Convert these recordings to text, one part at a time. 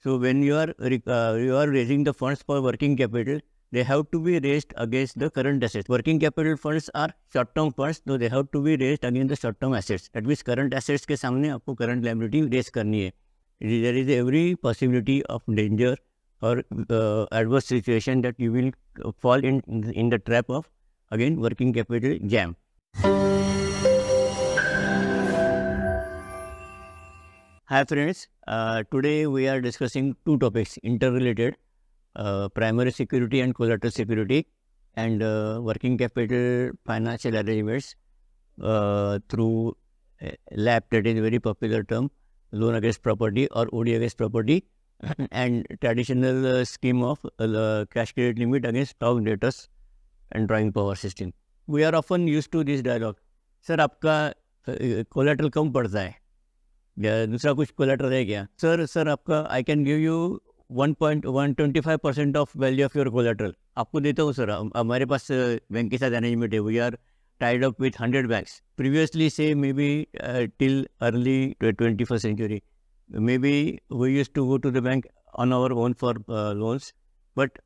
So when you are raising the funds for working capital, they have to be raised against the current assets. Working capital funds are short-term funds, so they have to be raised against the short-term assets. That means current assets के सामने आपको current liability raise करनी है. There is every possibility of danger or adverse situation that you will fall in the trap of, again, working capital jam. Hi friends, today we are discussing two topics interrelated, primary security and collateral security, and working capital financial arrangements through LAP, that is a very popular term, loan against property or OD against property, and traditional scheme of cash credit limit against stock debtors and drawing power system. We are often used to this dialogue. Sir, आपका collateral कम पड़ता है या दूसरा कुछ collateral है क्या? Sir आपका I can give you 1.125% of value of your collateral आपको देता हूँ सर. हमारे पास बैंक के साथ अरेंजमेंट है. We are tied up with 100 banks. Previously, say maybe till early 21st century, maybe we used to go to the bank on our own for loans. But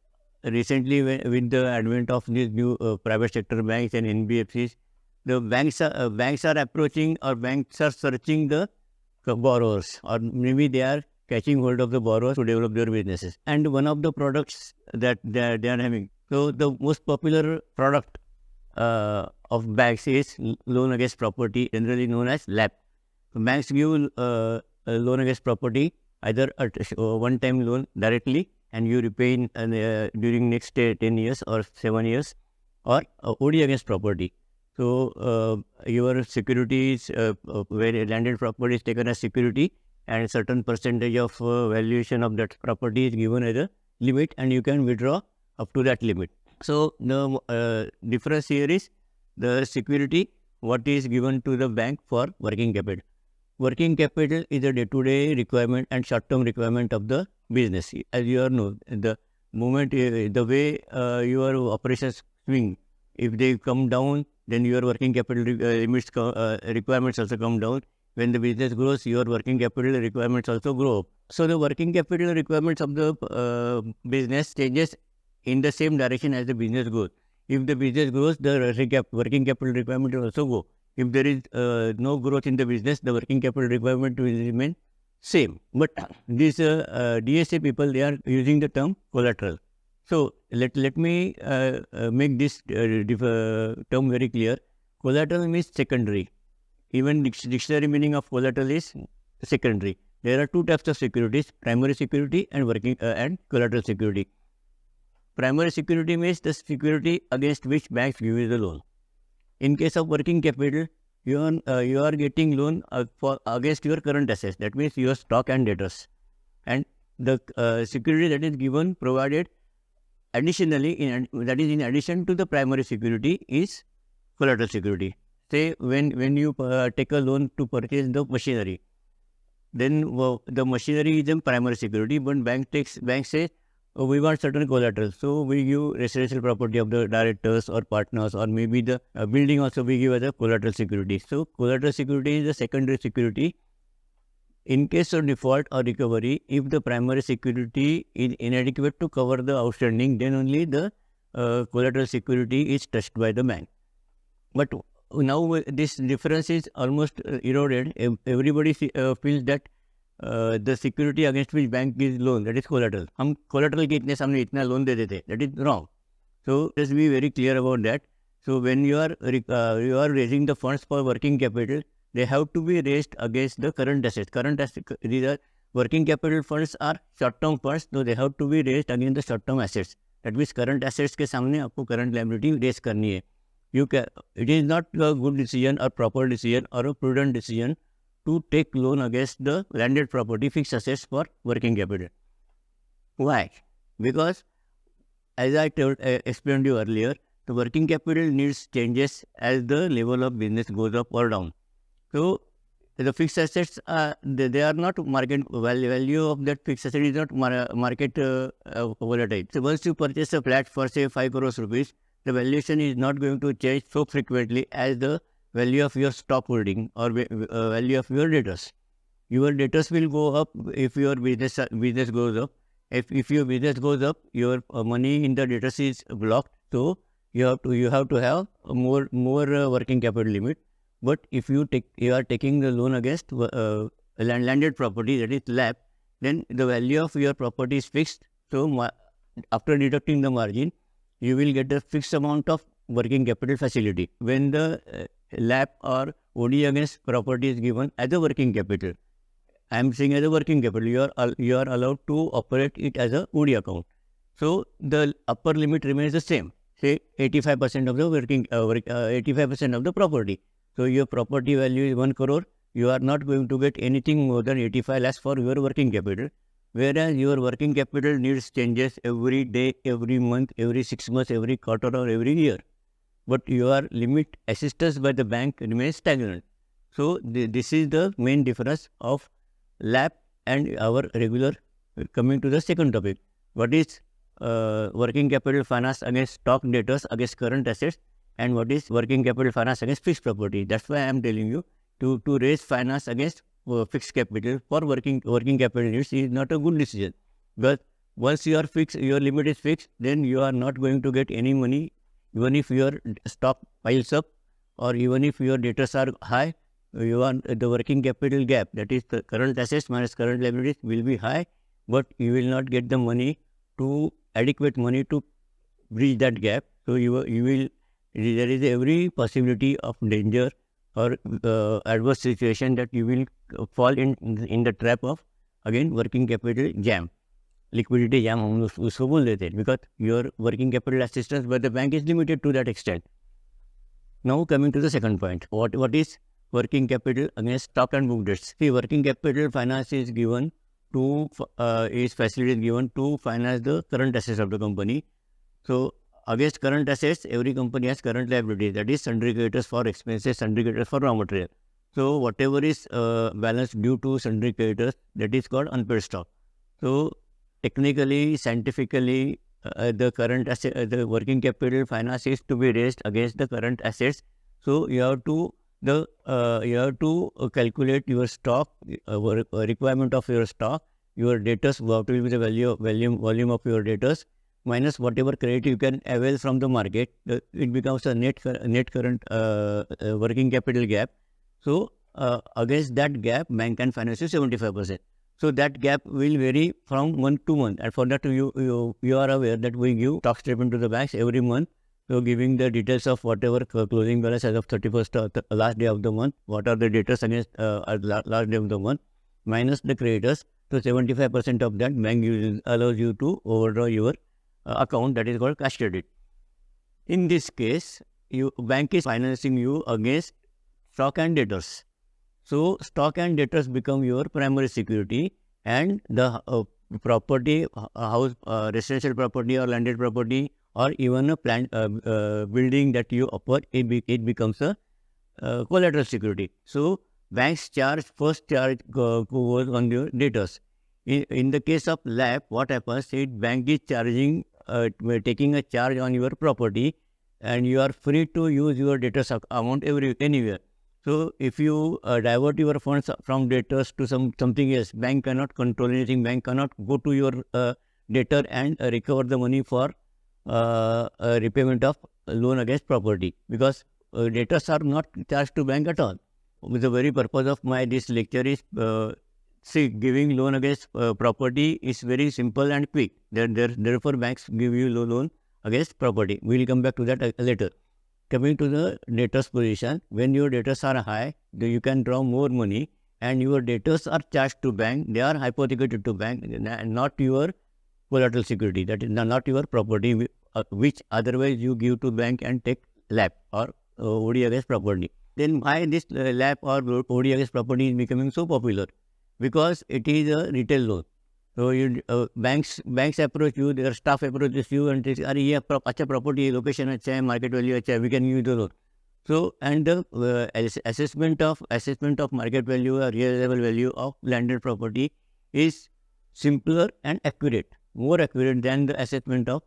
recently, with the advent of these new private sector banks and NBFCs, the banks are approaching, or banks are searching the borrowers, or maybe they are catching hold of the borrowers to develop their businesses. And one of the products that they are having, so the most popular product of banks is loan against property, generally known as LAP. So banks give a loan against property, either a one-time loan directly, and you repay during next 10 years or 7 years, or OD against property. So your securities, where landed property is taken as security, and certain percentage of valuation of that property is given as a limit, and you can withdraw up to that limit. So the difference here is the security, what is given to the bank for working capital. Working capital is a day-to-day requirement and short-term requirement of the business. As you all know, the moment, the way your operations swing, if they come down, then your working capital limits requirements also come down. When the business grows, your working capital requirements also grow. So the working capital requirements of the business changes in the same direction as the business grows. If the business grows, the working capital requirement will also go. If there is no growth in the business, the working capital requirement will remain same. But these DSA people, they are using the term collateral. So let me make this term very clear. Collateral means secondary. Even dictionary meaning of collateral is secondary. There are two types of securities: primary security and and collateral security. Primary security means the security against which banks give you the loan. In case of working capital, you are getting loan against your current assets. That means your stock and debtors. And the security that is given, provided additionally, that is in addition to the primary security, is collateral security. Say when you take a loan to purchase the machinery, then the machinery is a primary security, but bank says, we want certain collateral, so we give residential property of the directors or partners, or maybe the building also we give as a collateral security. So collateral security is a secondary security. In case of default or recovery, if the primary security is inadequate to cover the outstanding, then only the collateral security is touched by the bank. But now this difference is almost eroded. Everybody feels that the security against which bank gives loan, that is collateral. हम collateral के इतने सामने इतना loan दे देते, that is wrong. So let's be very clear about that. So when you are raising the funds for working capital, they have to be raised against the current assets. These are working capital funds are short-term funds, so they have to be raised against the short-term assets. That means current assets के सामने आपको current liability raise करनी है. It is not a good decision or proper decision or a prudent decision to take loan against the landed property, fixed assets for working capital. Why? Because as I explained you earlier, the working capital needs changes as the level of business goes up or down. So the fixed assets they are not market value of that fixed asset is not market volatile. So once you purchase a flat for say 5 crores rupees, the valuation is not going to change so frequently as the value of your stock holding or value of your debtors. your debtors will go up if your business goes up. If your business goes up, your money in the debtors is blocked. So you have to have a more working capital limit. But if you are taking the loan against landed property, that is LAP, then the value of your property is fixed. So after deducting the margin, you will get a fixed amount of working capital facility. When the LAP or OD against property is given as a working capital, I am saying as a working capital, you are allowed to operate it as a OD account. So the upper limit remains the same. Say 85% of the 85% of the property. So your property value is 1 crore. You are not going to get anything more than 85 lakhs for your working capital. Whereas your working capital needs changes every day, every month, every 6 months, every quarter or every year. But your limit assistance by the bank remains stagnant. So this is the main difference of LAP and our regular. Coming to the second topic, what is working capital finance against stock debtors against current assets, and what is working capital finance against fixed property. That's why I am telling you to raise finance against fixed capital for working capital needs is not a good decision. But once you are fixed, your limit is fixed, then you are not going to get any money, even if your stock piles up or even if your debtors are high. The working capital gap, that is the current assets minus current liabilities, will be high, but you will not get the adequate money to bridge that gap. So there is every possibility of danger or adverse situation that you will fall in the trap of, again, working capital jam, liquidity jam हम उसको बोल देते हैं, because your working capital assistance by the bank is limited to that extent. Now coming to the second point, what is working capital against stock and book debts? See, working capital finance is given to facility is given to finance the current assets of the company. So against current assets, every company has current liability, that is sundry creditors for expenses, sundry creditors for raw material. So whatever is balance due to sundry creditors, that is called unpaid stock. So technically, scientifically, the working capital finance is to be raised against the current assets. So you have to calculate your stock, requirement of your stock, your debtors, what will be the volume of your debtors, minus whatever credit you can avail from the market. It becomes a net current working capital gap. So against that gap, bank can finance you 75%. So that gap will vary from month to month, and for that you are aware that we give stock statement to the banks every month. So giving the details of whatever closing balance as of 31st last day of the month, what are the debtors against last day of the month, minus the creditors. So 75% of that bank allows you to overdraw your account, that is called cash credit. In this case, bank is financing you against stock and debtors. So stock and debtors become your primary security, and the property, house, residential property or landed property, or even a plant building that you offer, it becomes a collateral security. So banks first charge goes on your debtors. In the case of LAP, what happens is bank is taking a charge on your property, and you are free to use your debtors amount anywhere. So if you divert your funds from debtors to something else, bank cannot control anything. Bank cannot go to your debtor and recover the money for repayment of loan against property, because debtors are not charged to bank at all. The very purpose of this lecture is giving loan against property is very simple and quick. Therefore, banks give you loan against property. We will come back to that later. Coming to the debtors position, when your debtors are high, you can draw more money, and your debtors are charged to bank. They are hypothecated to bank, not your collateral security. That is not your property, which otherwise you give to bank and take LAP or OD against property. Then why this LAP or OD against property is becoming so popular? Because it is a retail loan. So banks approach you, their staff approaches you and says, "Arey, ये अच्छा property location अच्छा है, market value अच्छा है, we can give you the loan." So and the assessment of market value or realizable value of landed property is simpler and accurate, more accurate than the assessment of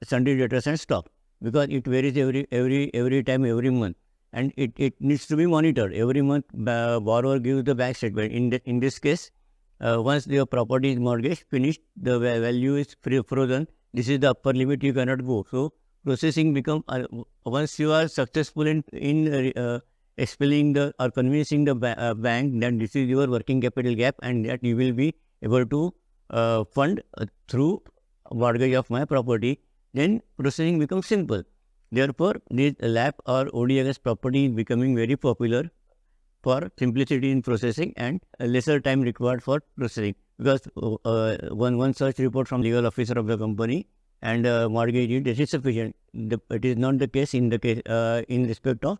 sundry debtors and stock, because it varies every time, every month. and it needs to be monitored. Every month, borrower gives the bank statement. In this case, once your property is mortgaged, finished, the value is frozen. This is the upper limit, you cannot go. So processing become, once you are successful in expelling the or convincing the bank that this is your working capital gap and that you will be able to fund through mortgage of my property, then processing becomes simple. Therefore, this LAP or ODFS property is becoming very popular for simplicity in processing and lesser time required for processing. Because one search report from legal officer of the company and mortgage it is sufficient. It is not the case in respect of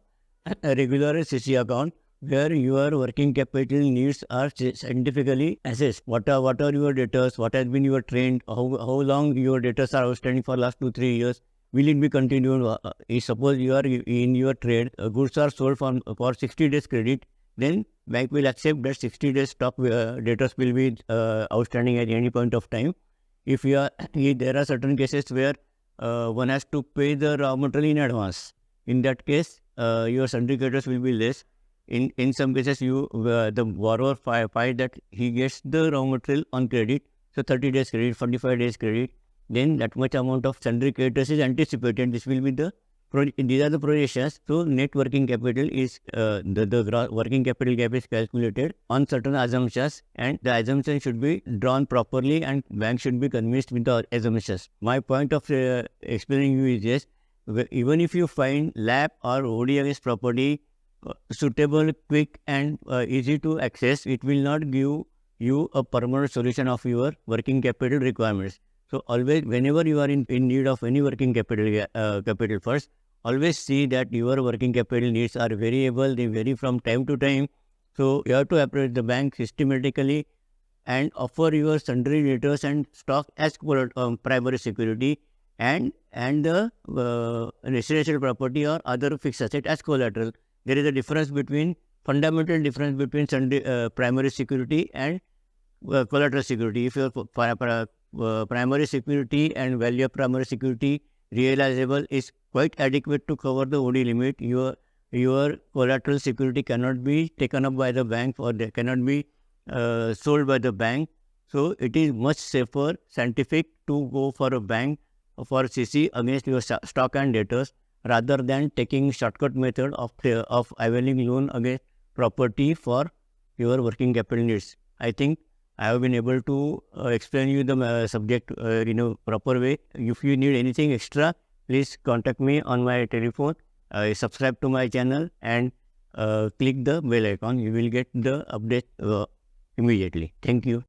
a regular CC account, where your working capital needs are scientifically assessed. What are your debtors? What has been your trend? How long your debtors are outstanding for last 2-3 years? Will it be continued? Suppose you are in your trade, goods are sold for 60 days credit, then bank will accept that 60 days stock debtors will be outstanding at any point of time. If there are certain cases where one has to pay the raw material in advance, in that case, your sundry creditors will be less. In some cases, the borrower find that he gets the raw material on credit, so 30 days credit, 45 days credit, then that much amount of sundry creditors is anticipated. This will be these are the projections. So net working capital is the working capital gap is calculated on certain assumptions, and the assumption should be drawn properly, and bank should be convinced with the assumptions. My point of explaining you is this: even if you find LAP or ODFS property suitable, quick and easy to access, it will not give you a permanent solution of your working capital requirements. So always, whenever you are in need of any working capital first, always see that your working capital needs are variable. They vary from time to time. So you have to approach the bank systematically and offer your sundry debtors and stock as primary security, and the residential property or other fixed asset as collateral. There is a fundamental difference between primary security and collateral security. If your primary security and value of primary security realizable is quite adequate to cover the OD limit, your collateral security cannot be taken up by the bank, or they cannot be sold by the bank. So it is much safer, scientific, to go for a bank for CC against your stock and debtors, rather than taking shortcut method of availing loan against property for your working capital needs. I think I have been able to explain you the subject in a proper way. If you need anything extra, please contact me on my telephone. Subscribe to my channel and click the bell icon. You will get the update immediately. Thank you.